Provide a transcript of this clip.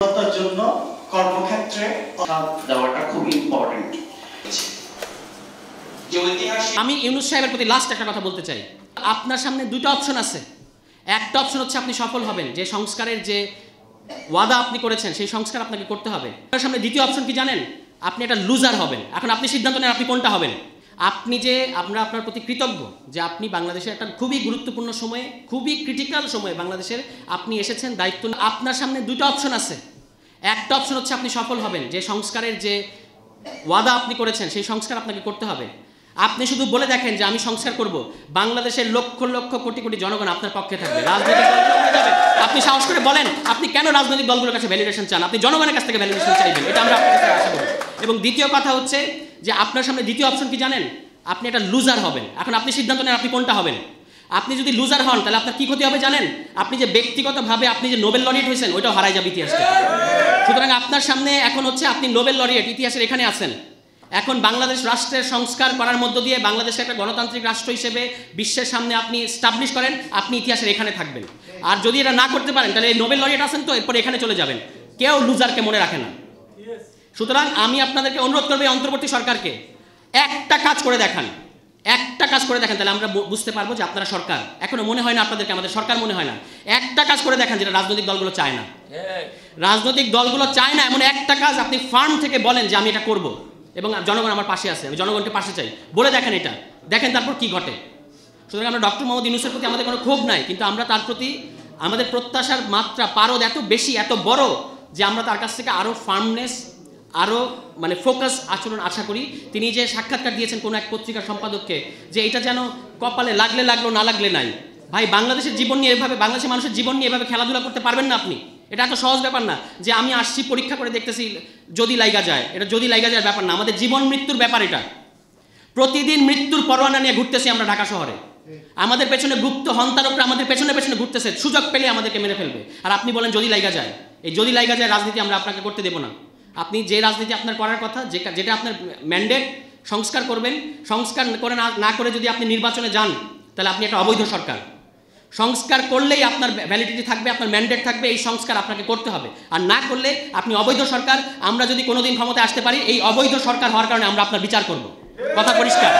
তার জন্য কর্মক্ষেত্রে দেওয়াটা খুব ইম্পর্টেন্ট। আমি ইউনূস সাহেবের প্রতি লাস্ট একটা কথা বলতে চাই। আপনার সামনে দুটো অপশন আছে। একটা অপশন হচ্ছে আপনি সফল হবেন, যে সংস্কারের যে ওয়াদা আপনি করেছেন সেই সংস্কার আপনাকে করতে হবে। আপনার সামনে দ্বিতীয় অপশন কি জানেন? আপনি একটা লুজার হবেন। এখন আপনি সিদ্ধান্ত নেন আপনি কোনটা হবেন। আপনি যে আমরা আপনার প্রতি কৃতজ্ঞ যে আপনি বাংলাদেশের একটা খুবই গুরুত্বপূর্ণ সময়ে, খুবই ক্রিটিক্যাল সময়ে বাংলাদেশের আপনি এসেছেন দায়িত্ব। আপনার সামনে দুটো অপশন আছে। একটা অপশন হচ্ছে আপনি সফল হবেন, যে সংস্কারের যে ওয়াদা আপনি করেছেন সেই সংস্কার আপনাকে করতে হবে। আপনি শুধু বলে দেখেন যে আমি সংস্কার করব, বাংলাদেশের লক্ষ লক্ষ কোটি কোটি জনগণ আপনার পক্ষে থাকবে। রাজনৈতিক দলগুলো যাবে, আপনি সাহস করে বলেন আপনি কেন রাজনৈতিক দলগুলোর কাছে ভ্যালিডেশন চান, আপনি জনগণের কাছ থেকে ভ্যালিডেশন চাইবেন, এটা আমরা আপনার কাছে আশা করি। এবং দ্বিতীয় কথা হচ্ছে যে আপনার সামনে দ্বিতীয় অপশন কি জানেন? আপনি একটা লুজার হবেন। এখন আপনি সিদ্ধান্ত নেন আপনি কোনটা হবেন। আপনি যদি লুজার হন তাহলে আপনার কি ক্ষতি হবে জানেন? আপনি যে ব্যক্তিগতভাবে আপনি যে নোবেল লরিয়েট হয়েছেন ওইটাও হারাই যাবে ইতিহাস থেকে। সুতরাং আপনার সামনে এখন হচ্ছে আপনি নোবেল লরিয়েট ইতিহাসের এখানে আছেন। এখন বাংলাদেশ রাষ্ট্রের সংস্কার করার মধ্য দিয়ে বাংলাদেশে একটা গণতান্ত্রিক রাষ্ট্র হিসেবে বিশ্বের সামনে আপনি স্টাবলিশ করেন, আপনি ইতিহাসের এখানে থাকবেন। আর যদি এটা না করতে পারেন তাহলে এই নোবেল লরিয়েট আছেন তো এরপরে এখানে চলে যাবেন। কেউ লুজারকে মনে রাখে না। সুতরাং আমি আপনাদেরকে অনুরোধ করবো অন্তর্বর্তী সরকারকে একটা কাজ করে দেখান, একটা কাজ করে দেখেন, তাহলে আমরা বুঝতে পারবো যে আপনারা সরকার। এখনো মনে হয় না আপনাদেরকে আমাদের সরকার মনে হয় না। একটা কাজ করে দেখেন যেটা রাজনৈতিক দলগুলো চায় না। রাজনৈতিক দলগুলো চায় না এমন একটা কাজ আপনি ফার্ম থেকে বলেন যে আমি এটা করব এবং জনগণ আমার পাশে আছে, আমি জনগণকে পাশে চাই, বলে দেখেন এটা, দেখেন তারপর কি ঘটে। সুতরাং আমরা ডক্টর মোহাম্মদ ইউনূসের প্রতি আমাদের কোনো ক্ষোভ নাই, কিন্তু আমরা তার প্রতি আমাদের প্রত্যাশার মাত্রা পারদ এত বেশি, এত বড় যে আমরা তার কাছ থেকে আরও ফার্মনেস, আরও মানে ফোকাস আচরণ আশা করি। তিনি যে সাক্ষাৎকার দিয়েছেন কোনো এক পত্রিকার সম্পাদককে যে এটা যেন কপালে লাগলে লাগলো না লাগলে নাই। ভাই, বাংলাদেশের জীবন নিয়ে এভাবে, বাংলাদেশের মানুষের জীবন নিয়ে এভাবে খেলাধুলা করতে পারবেন না আপনি। এটা এত সহজ ব্যাপার না যে আমি আসছি পরীক্ষা করে দেখতেছি যদি লাইগা যায়। এটা যদি লাইগা যায় ব্যাপার না, আমাদের জীবন মৃত্যুর ব্যাপার এটা। প্রতিদিন মৃত্যুর পরোয়ানা নিয়ে ঘুরতেছি আমরা ঢাকা শহরে। আমাদের পেছনে গুপ্ত হন্তারকরা আমাদের পেছনে পেছনে ঘুরতেছে, সুযোগ পেলে আমাদেরকে মেরে ফেলবে। আর আপনি বলেন যদি লাইগা যায়। এই যদি লাইগা যায় রাজনীতি আমরা আপনাকে করতে দেবো না। আপনি যে রাজনীতি আপনার করার কথা, যেটা আপনার ম্যান্ডেট, সংস্কার করবেন। সংস্কার করে না করে যদি আপনি নির্বাচনে যান তাহলে আপনি একটা অবৈধ সরকার। সংস্কার করলেই আপনার ভ্যালিডিটি থাকবে, আপনার ম্যান্ডেট থাকবে, এই সংস্কার আপনাকে করতে হবে। আর না করলে আপনি অবৈধ সরকার। আমরা যদি কোনোদিন ক্ষমতায় আসতে পারি এই অবৈধ সরকার হওয়ার কারণে আমরা আপনার বিচার করব। কথা পরিষ্কার।